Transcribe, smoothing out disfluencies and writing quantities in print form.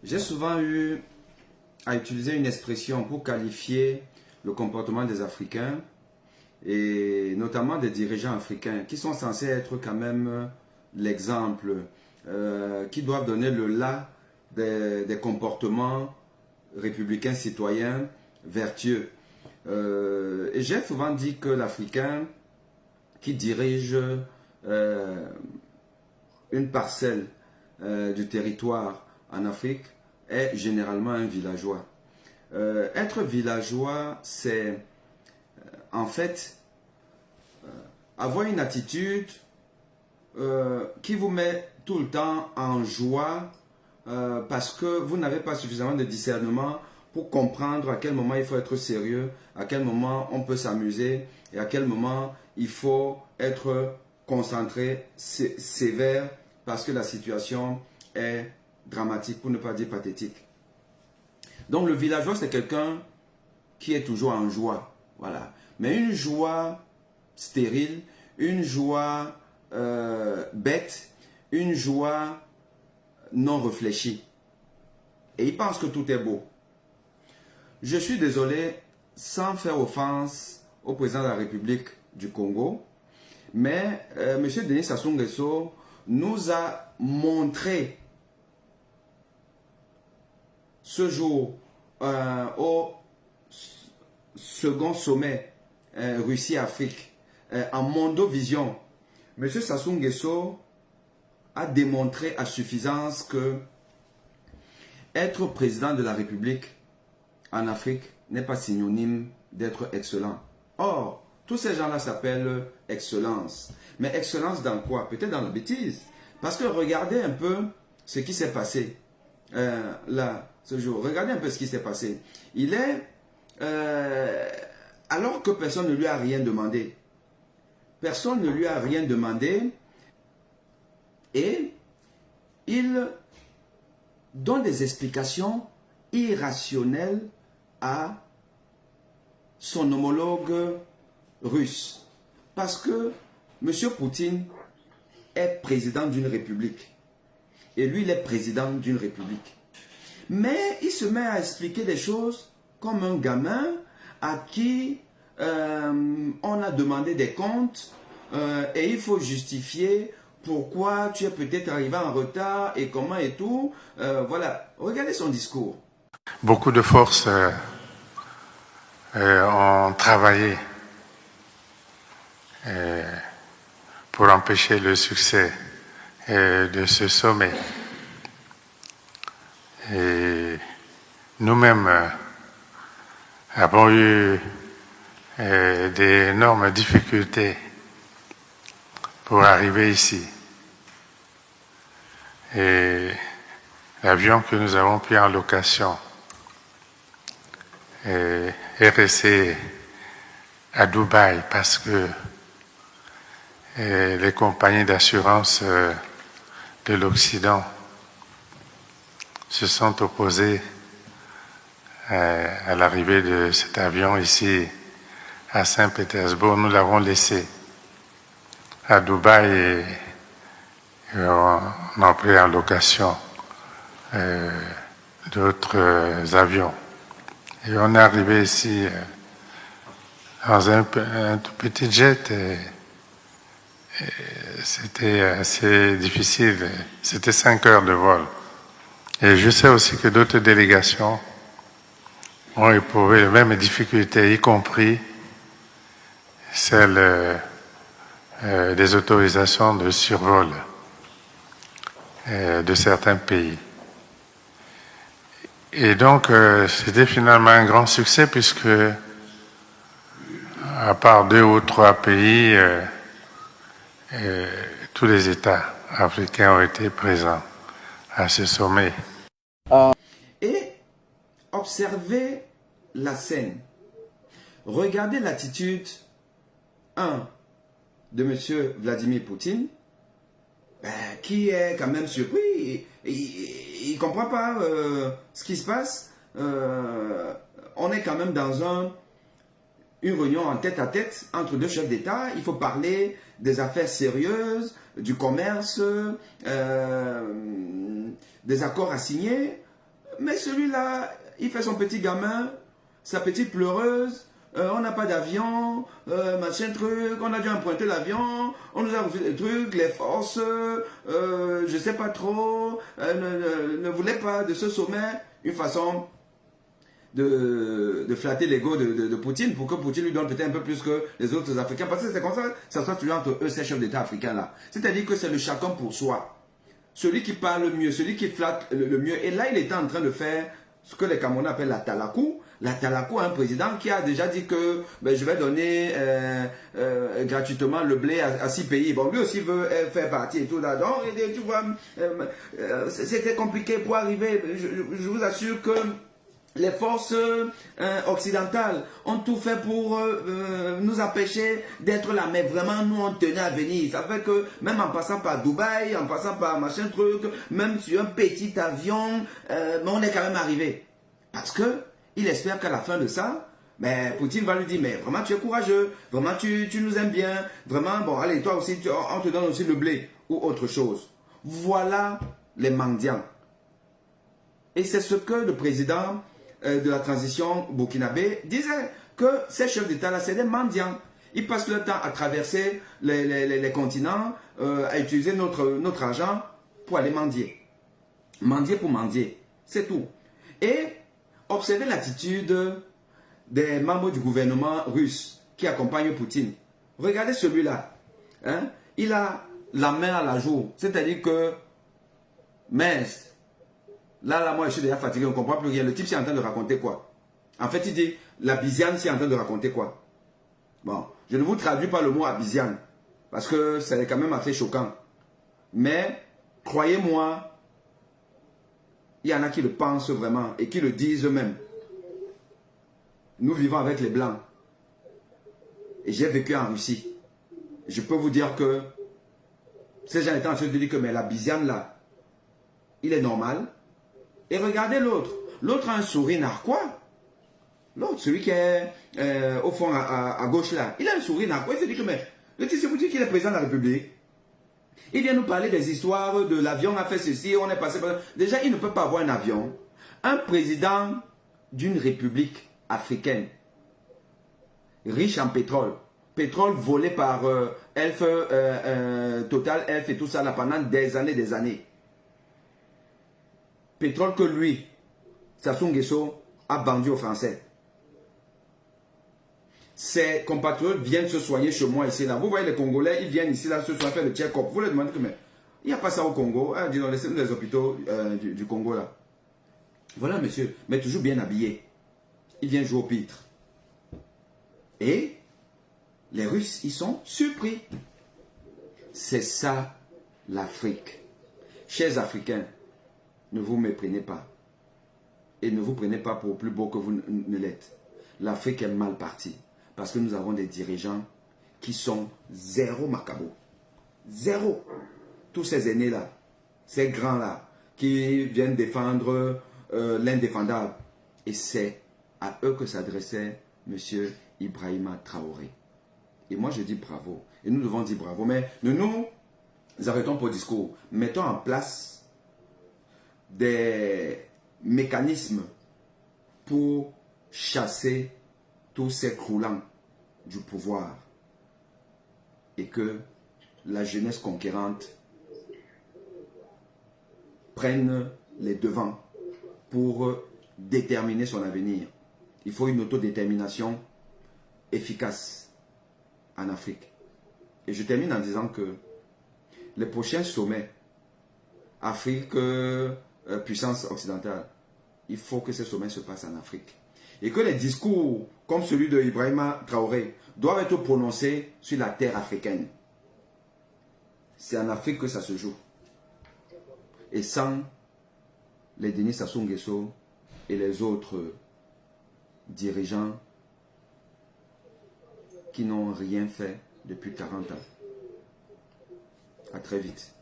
J'ai souvent eu à utiliser une expression pour qualifier le comportement des Africains et notamment des dirigeants africains qui sont censés être quand même l'exemple, qui doivent donner le là des comportements républicains citoyens vertueux. Et j'ai souvent dit que l'Africain qui dirige une parcelle du territoire en Afrique est généralement un villageois. Être villageois, c'est en fait avoir une attitude qui vous met tout le temps en joie parce que vous n'avez pas suffisamment de discernement pour comprendre à quel moment il faut être sérieux, à quel moment on peut s'amuser et à quel moment il faut être concentré, sévère parce que la situation est dramatique, pour ne pas dire pathétique. Donc le villageois, c'est quelqu'un qui est toujours en joie. Voilà. Mais une joie stérile, une joie bête, une joie non réfléchie. Et il pense que tout est beau. Je suis désolé, sans faire offense au président de la République du Congo, mais M. Denis Sassou Nguesso nous a montré ce jour au second sommet Russie-Afrique en Mondovision. M. Sassou Nguesso a démontré à suffisance que être président de la République en Afrique n'est pas synonyme d'être excellent. Or, tous ces gens-là s'appellent excellence. Mais excellence dans quoi? Peut-être dans la bêtise. Parce que regardez un peu ce qui s'est passé là, ce jour. Regardez un peu ce qui s'est passé. Il est, alors que personne ne lui a rien demandé. Personne ne lui a rien demandé. Et il donne des explications irrationnelles à son homologue russe. Parce que M. Poutine est président d'une république. Et lui, il est président d'une république. Mais il se met à expliquer des choses comme un gamin à qui on a demandé des comptes et il faut justifier pourquoi tu es peut-être arrivé en retard et comment et tout. Voilà, regardez son discours. Beaucoup de forces ont travaillé pour empêcher le succès de ce sommet. Et nous-mêmes avons eu d'énormes difficultés pour arriver ici. Et l'avion que nous avons pris en location est resté à Dubaï parce que les compagnies d'assurance de l'Occident se sont opposées à l'arrivée de cet avion ici à Saint-Pétersbourg. Nous l'avons laissé à Dubaï et on a pris en location d'autres avions. Et on est arrivé ici dans un tout petit jet et c'était assez difficile. C'était 5 heures de vol. Et je sais aussi que d'autres délégations ont éprouvé les mêmes difficultés, y compris celles des autorisations de survol de certains pays. Et donc, c'était finalement un grand succès puisque, à part 2 ou 3 pays, tous les États africains ont été présents à ce sommet. Et observez la scène. Regardez l'attitude, de M. Vladimir Poutine, qui est quand même surpris. Il ne comprend pas ce qui se passe. On est quand même dans une réunion en tête-à-tête entre 2 chefs d'État. Il faut parler des affaires sérieuses, du commerce, des accords à signer. Mais celui-là, il fait son petit gamin, sa petite pleureuse, on n'a pas d'avion, machin truc, on a dû emprunter l'avion, on nous a refusé des trucs, les forces, je sais pas trop, ne voulaient pas de ce sommet, une façon de flatter l'ego de Poutine pour que Poutine lui donne peut-être un peu plus que les autres Africains. Parce que c'est comme ça se passe toujours entre eux, ces chefs d'État africains là. C'est-à-dire que c'est le chacun pour soi. Celui qui parle le mieux, celui qui flatte le mieux. Et là, il était en train de faire ce que les Camerounais appellent la talakou. La talakou, un président qui a déjà dit que ben, je vais donner gratuitement le blé à 6 pays. Bon, lui aussi veut faire partie et tout là. Donc, tu vois, c'était compliqué pour arriver. Je vous assure que les forces occidentales ont tout fait pour nous empêcher d'être là. Mais vraiment, nous, on tenait à venir. Ça fait que même en passant par Dubaï, en passant par machin truc, même sur un petit avion, mais on est quand même arrivé. Parce que il espère qu'à la fin de ça, mais Poutine va lui dire, mais vraiment, tu es courageux. Vraiment, tu nous aimes bien. Vraiment, bon, allez, toi aussi, on te donne aussi le blé ou autre chose. Voilà les mendiants. Et c'est ce que le président de la transition burkinabé disait, que ces chefs d'État-là, c'est des mendiants. Ils passent leur temps à traverser les continents, à utiliser notre argent pour aller mendier. Mendier pour mendier, c'est tout. Et observez l'attitude des membres du gouvernement russe qui accompagnent Poutine. Regardez celui-là. Hein? Il a la main à la joue. C'est-à-dire que, mince, là, moi, je suis déjà fatigué, on ne comprend plus rien. Le type, c'est en train de raconter quoi? En fait, il dit, la Biziane, c'est en train de raconter quoi? Bon, je ne vous traduis pas le mot Abidjan, parce que c'est quand même assez choquant. Mais, croyez-moi, il y en a qui le pensent vraiment et qui le disent eux-mêmes. Nous vivons avec les Blancs. Et j'ai vécu en Russie. Je peux vous dire que ces gens étaient en train de dire que mais la Biziane là, il est normal. Et regardez l'autre. L'autre a un sourire narquois. L'autre, celui qui est au fond à gauche là, il a un sourire narquois. Il se dit que mais le type, c'est vous dire qu'il est président de la République. Il vient nous parler des histoires de l'avion a fait ceci, on est passé par... Déjà, il ne peut pas avoir un avion. Un président d'une république africaine, riche en pétrole, pétrole volé par Elf, Total, Elf et tout ça là pendant des années. Pétrole que lui, Sassou Nguesso, a vendu aux Français. Ses compatriotes viennent se soigner chez moi ici là. Vous voyez les Congolais, ils viennent ici là se soigner, faire le check-up. Vous leur demandez que mais il n'y a pas ça au Congo. Ah, disons, laissez-nous les hôpitaux du Congo là. Voilà monsieur, mais toujours bien habillé. Il vient jouer au pitre. Et les Russes, ils sont surpris. C'est ça l'Afrique. Chers Africains, ne vous méprenez pas. Et ne vous prenez pas pour plus beau que vous ne l'êtes. L'Afrique est mal partie. Parce que nous avons des dirigeants qui sont zéro macabo. Zéro. Tous ces aînés-là, ces grands-là, qui viennent défendre l'indéfendable. Et c'est à eux que s'adressait M. Ibrahima Traoré. Et moi, je dis bravo. Et nous devons dire bravo. Mais ne nous arrêtons pas au discours. Mettons en place des mécanismes pour chasser tous ces croulants du pouvoir et que la jeunesse conquérante prenne les devants pour déterminer son avenir. Il faut une autodétermination efficace en Afrique. Et je termine en disant que les prochains sommets Afrique puissance occidentale, il faut que ces sommets se passent en Afrique. Et que les discours comme celui de Ibrahima Traoré doivent être prononcés sur la terre africaine. C'est en Afrique que ça se joue. Et sans les Denis Sassou Nguesso et les autres dirigeants qui n'ont rien fait depuis 40 ans. À très vite.